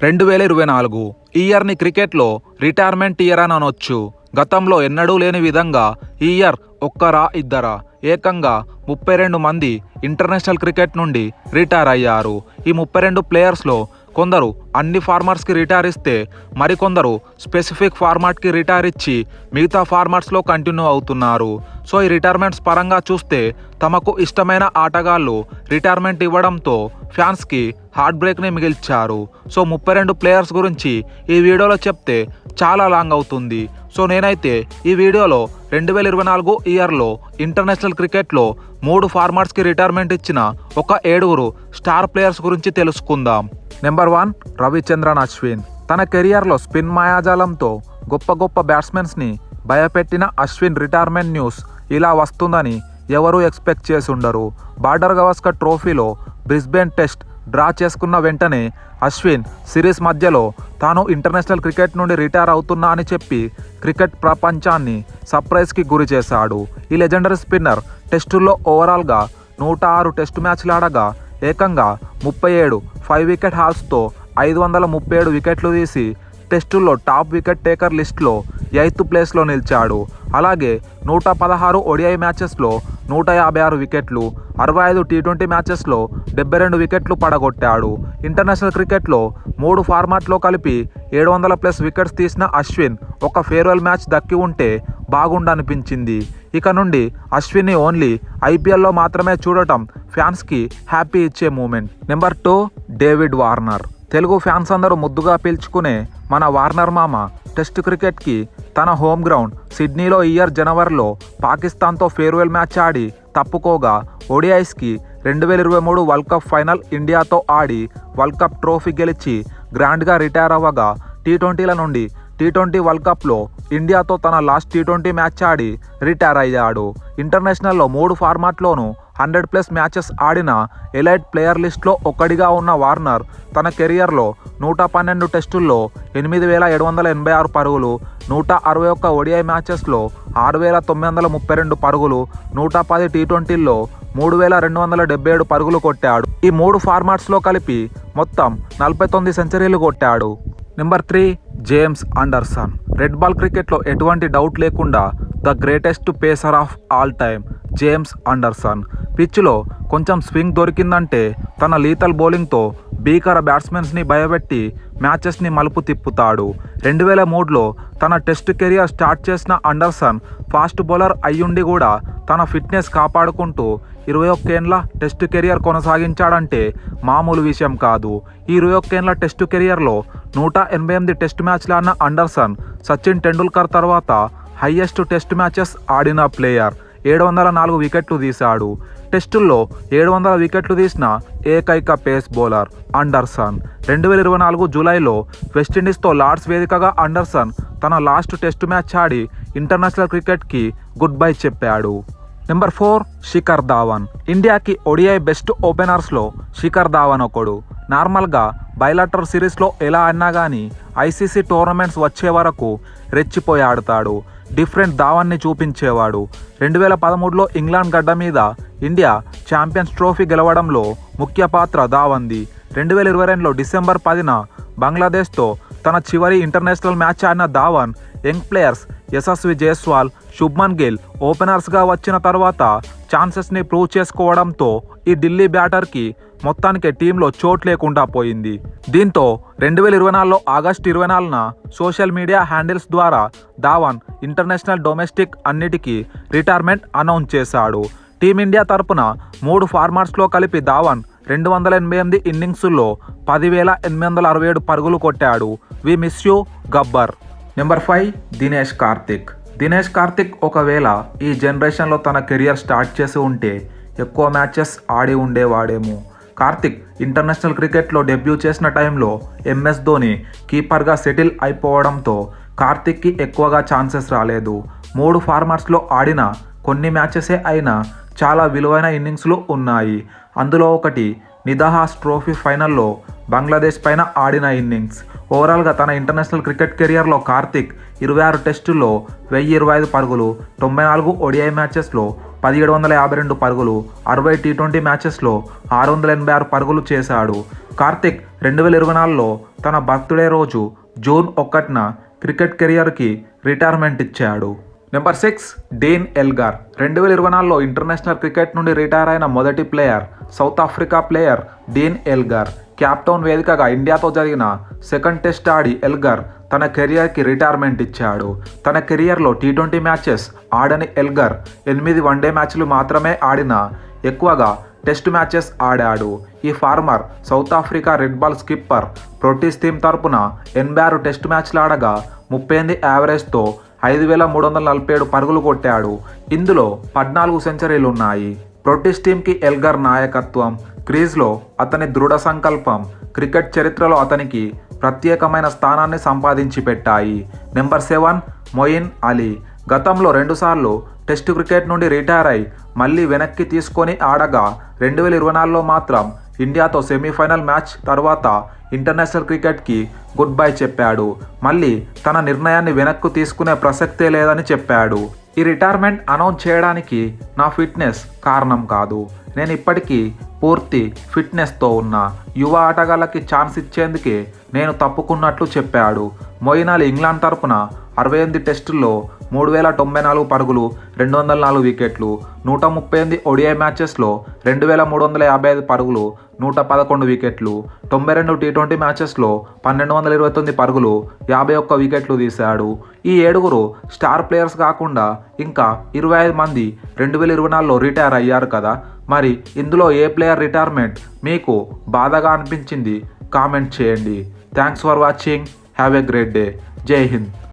2024 ఈ ఇయర్ని క్రికెట్లో retirement year అని అనొచ్చు. గతంలో ఎన్నడూ లేని విధంగా ఈ ఇయర్ ఒక్కరా ఇద్దరా ఏకంగా 32 మంది ఇంటర్నేషనల్ క్రికెట్ నుండి రిటైర్ అయ్యారు. ఈ 32 ప్లేయర్స్లో కొందరు అన్ని ఫార్మాట్స్కి రిటైర్ ఇస్తే మరికొందరు స్పెసిఫిక్ ఫార్మాట్కి రిటైర్ ఇచ్చి మిగతా ఫార్మాట్స్లో కంటిన్యూ అవుతున్నారు. సో ఈ రిటైర్మెంట్స్ పరంగా చూస్తే తమకు ఇష్టమైన ఆటగాళ్ళు రిటైర్మెంట్ ఇవ్వడంతో ఫ్యాన్స్కి హార్ట్ బ్రేక్ని మిగిల్చారు. సో 32 ప్లేయర్స్ గురించి ఈ వీడియోలో చెప్తే చాలా లాంగ్ అవుతుంది. సో నేనైతే ఈ వీడియోలో 2024 ఇయర్లో ఇంటర్నేషనల్ క్రికెట్లో 3 ఫార్మాట్స్కి రిటైర్మెంట్ ఇచ్చిన ఒక 7 స్టార్ ప్లేయర్స్ గురించి తెలుసుకుందాం. నెంబర్ 1 రవిచంద్రన్ అశ్విన్. తన కెరియర్లో స్పిన్ మాయాజాలంతో గొప్ప గొప్ప బ్యాట్స్మెన్స్ని భయపెట్టిన అశ్విన్ రిటైర్మెంట్ న్యూస్ ఇలా వస్తుందని ఎవరూ ఎక్స్పెక్ట్ చేసి ఉండరు. బార్డర్ గవాస్కర్ ట్రోఫీలో బ్రిస్బేన్ టెస్ట్ డ్రా చేసుకున్న వెంటనే అశ్విన్ సిరీస్ మధ్యలో తాను ఇంటర్నేషనల్ క్రికెట్ నుండి రిటైర్ అవుతున్నా అని చెప్పి క్రికెట్ ప్రపంచాన్ని సర్ప్రైజ్కి గురి చేశాడు. ఈ లెజెండరీ స్పిన్నర్ టెస్టుల్లో ఓవరాల్గా 106 టెస్టు మ్యాచ్లు ఆడగా ఏకంగా 37 5 వికెట్ హాల్స్తో 537 వికెట్లు తీసి టెస్టుల్లో టాప్ వికెట్ టేకర్ లిస్ట్లో 8th ప్లేస్లో నిలిచాడు. అలాగే 116 ODI మ్యాచెస్లో 156 వికెట్లు, 65 T20 మ్యాచెస్లో 72 వికెట్లు పడగొట్టాడు. ఇంటర్నేషనల్ క్రికెట్లో 3 ఫార్మాట్లో కలిపి 700+ వికెట్స్ తీసిన అశ్విన్ ఒక ఫేర్వెల్ మ్యాచ్ దక్కి ఉంటే బాగుండనిపించింది. ఇక నుండి అశ్విన్ని ఓన్లీ IPLలో మాత్రమే చూడటం ఫ్యాన్స్కి హ్యాపీ ఇచ్చే moment. Number 2 David Warner. Telugu fans అందరూ ముద్దుగా పీల్చుకునే మన వార్నర్ మామ టెస్ట్ క్రికెట్కి తన హోమ్ గ్రౌండ్ సిడ్నీలో ఈ ఇయర్ జనవరిలో పాకిస్తాన్తో ఫేర్వెల్ మ్యాచ్ ఆడి తప్పుకోగా ODIస్కి 2023 వరల్డ్ కప్ ఫైనల్ ఇండియాతో ఆడి వరల్డ్ కప్ ట్రోఫీ గెలిచి గ్రాండ్గా రిటైర్ అవ్వగా T20ల నుండి T20 వరల్డ్ కప్లో ఇండియాతో తన లాస్ట్ T20 మ్యాచ్ ఆడి రిటైర్ అయ్యాడు. ఇంటర్నేషనల్లో 3 ఫార్మాట్లోనూ 100+ మ్యాచెస్ ఆడిన ఎలైట్ ప్లేయర్ లిస్ట్లో ఒక్కడిగా ఉన్న వార్నర్ తన కెరియర్లో 112 టెస్టుల్లో 8,786 పరుగులు, 161 ODI మ్యాచెస్లో 6,932 పరుగులు, 110 T20ల్లో 3,277 పరుగులు కొట్టాడు. ఈ 3 ఫార్మాట్స్లో కలిపి మొత్తం 49 సెంచరీలు కొట్టాడు. Number 3 James Anderson. Red ball క్రికెట్లో ఎటువంటి డౌట్ లేకుండా the greatest pacer of all time James Anderson. పిచ్లో కొంచెం స్వింగ్ దొరికిందంటే తన లీతల్ బౌలింగ్తో భీకర బ్యాట్స్మెన్స్ని భయపెట్టి మ్యాచెస్ని మలుపు తిప్పుతాడు. 2003లో తన టెస్ట్ కెరియర్ స్టార్ట్ చేసిన ఆండర్సన్ ఫాస్ట్ బౌలర్ అయ్యుండి కూడా తన ఫిట్నెస్ కాపాడుకుంటూ 21 ఏళ్ల టెస్ట్ కెరియర్ కొనసాగించాడంటే మామూలు విషయం కాదు. ఈ 21 ఏళ్ల టెస్ట్ కెరియర్లో 188 టెస్ట్ మ్యాచ్లు ఆడిన ఆండర్సన్ సచిన్ టెండూల్కర్ తర్వాత హైయెస్ట్ టెస్ట్ మ్యాచెస్ ఆడిన ప్లేయర్. 704 వికెట్లు తీశాడు. టెస్టుల్లో 700 వికెట్లు తీసిన ఏకైక పేస్ బౌలర్ ఆండర్సన్. 2024 జూలైలో వెస్టిండీస్తో లార్డ్స్ వేదికగా ఆండర్సన్ తన లాస్ట్ టెస్ట్ మ్యాచ్ ఆడి ఇంటర్నేషనల్ క్రికెట్కి గుడ్ బై చెప్పాడు. నెంబర్ 4 శిఖర్ ధావన్. ఇండియాకి ODI బెస్ట్ ఓపెనర్స్లో శిఖర్ ధావన్ ఒకడు. నార్మల్గా బైలాటరల్ సిరీస్లో ఎలా అన్నా కానీ ICC టోర్నమెంట్స్ వచ్చే వరకు రెచ్చిపోయి ఆడతాడు. డిఫరెంట్ ధావన్ని చూపించేవాడు. 2013లో ఇంగ్లాండ్ గడ్డ మీద ఇండియా ఛాంపియన్స్ ట్రోఫీ గెలవడంలో ముఖ్య పాత్ర ధావన్ది. 2022లో డిసెంబర్ 10న బంగ్లాదేశ్తో తన చివరి ఇంటర్నేషనల్ మ్యాచ్ ఆడిన ధావన్ యంగ్ ప్లేయర్స్ యశస్వి జైస్వాల్, శుభ్మన్ గిల్ ఓపెనర్స్గా వచ్చిన తర్వాత ఛాన్సెస్ని ప్రూవ్ చేసుకోవడంతో ఈ ఢిల్లీ బ్యాటర్కి మొత్తానికి టీంలో చోటు లేకుండా పోయింది. దీంతో 2024లో ఆగస్టు 24న సోషల్ మీడియా హ్యాండిల్స్ ద్వారా ధావన్ ఇంటర్నేషనల్ డొమెస్టిక్ అన్నిటికీ రిటైర్మెంట్ అనౌన్స్ చేశాడు. టీమిండియా తరపున 3 ఫార్మాట్స్లో కలిపి ధావన్ 288 ఇన్నింగ్స్లో 10,867 పరుగులు కొట్టాడు. We miss you Gabbar. Number 5 Dinesh Karthik. Dinesh Karthik ఒకవేళ ఈ జనరేషన్లో తన కెరియర్ స్టార్ట్ చేసి ఉంటే ఎక్కువ మ్యాచెస్ ఆడి ఉండేవాడేమో. కార్తిక్ ఇంటర్నేషనల్ క్రికెట్లో డెబ్యూ చేసిన టైంలో MS ధోని కీపర్గా సెటిల్ అయిపోవడంతో కార్తిక్కి ఎక్కువగా ఛాన్సెస్ రాలేదు. 3 ఫార్మాట్స్లో ఆడిన కొన్ని మ్యాచెసే అయినా చాలా విలువైన ఇన్నింగ్స్లు ఉన్నాయి. అందులో ఒకటి నిదహాస్ ట్రోఫీ ఫైనల్లో బంగ్లాదేశ్ పైన ఆడిన ఇన్నింగ్స్. ఓవరాల్గా తన ఇంటర్నేషనల్ క్రికెట్ కెరియర్లో కార్తిక్ 26 టెస్టుల్లో 1025 పరుగులు, 94 ODI మ్యాచెస్లో 1752 పరుగులు, 60 T20 మ్యాచెస్లో 686 పరుగులు చేశాడు. కార్తిక్ 2024లో తన బర్త్డే రోజు జూన్ 1న క్రికెట్ కెరియర్కి రిటైర్మెంట్ ఇచ్చాడు. నెంబర్ 6 డేన్ ఎల్గార్ 2024లో ఇంటర్నేషనల్ క్రికెట్ నుండి రిటైర్ అయిన మొదటి player. South Africa player Dean Elgar Cape Town వేదికగా ఇండియాతో జరిగిన సెకండ్ టెస్ట్ ఆడి ఎల్గార్ తన కెరియర్కి రిటైర్మెంట్ ఇచ్చాడు. తన కెరియర్లో T20 మ్యాచెస్ ఆడని ఎల్గార్ 8 వన్డే మ్యాచ్లు మాత్రమే ఆడినా ఎక్కువగా టెస్ట్ మ్యాచెస్ ఆడాడు. ఈ former South Africa red ball skipper Proteas team తరపున 86 టెస్ట్ మ్యాచ్లు ఆడగా 38 యావరేజ్తో 5,347 పరుగులు కొట్టాడు. ఇందులో 14 సెంచరీలు ఉన్నాయి. ప్రోటీస్ టీంకి ఎల్గార్ నాయకత్వం, క్రీజ్లో అతని దృఢ సంకల్పం క్రికెట్ చరిత్రలో అతనికి ప్రత్యేకమైన స్థానాన్ని సంపాదించి పెట్టాయి. నెంబర్ 7 మొయిన్ అలీ గతంలో 2 సార్లు టెస్ట్ క్రికెట్ నుండి రిటైర్ అయి మళ్ళీ వెనక్కి తీసుకొని ఆడగా 2024లో మాత్రం ఇండియాతో సెమీఫైనల్ మ్యాచ్ తర్వాత ఇంటర్నేషనల్ క్రికెట్కి గుడ్ బై చెప్పాడు. మళ్ళీ తన నిర్ణయాన్ని వెనక్కు తీసుకునే ప్రసక్తే లేదని చెప్పాడు. ఈ రిటైర్మెంట్ అనౌన్స్ చేయడానికి నా ఫిట్నెస్ కారణం కాదు, నేను ఇప్పటికీ పూర్తి ఫిట్నెస్తో ఉన్నా. యువ ఆటగాళ్ళకి ఛాన్స్ ఇచ్చేందుకే నేను తప్పుకున్నట్లు చెప్పాడు. మొయిన్ అలీ ఇంగ్లాండ్ తరపున 68 టెస్టుల్లో 3,094 పరుగులు, 204 వికెట్లు, 138 ODI మ్యాచెస్లో 2,355 పరుగులు, 111 వికెట్లు, 92 T20 మ్యాచెస్లో 1,229 పరుగులు, 51 వికెట్లు తీశాడు. ఈ 7 స్టార్ ప్లేయర్స్ కాకుండా ఇంకా 25 మంది 2024లో రిటైర్ అయ్యారు కదా. మరి ఇందులో ఏ ప్లేయర్ రిటైర్మెంట్ మీకు బాధగా అనిపించింది కామెంట్ చేయండి. Thanks for watching. Have a great day. జై హింద్.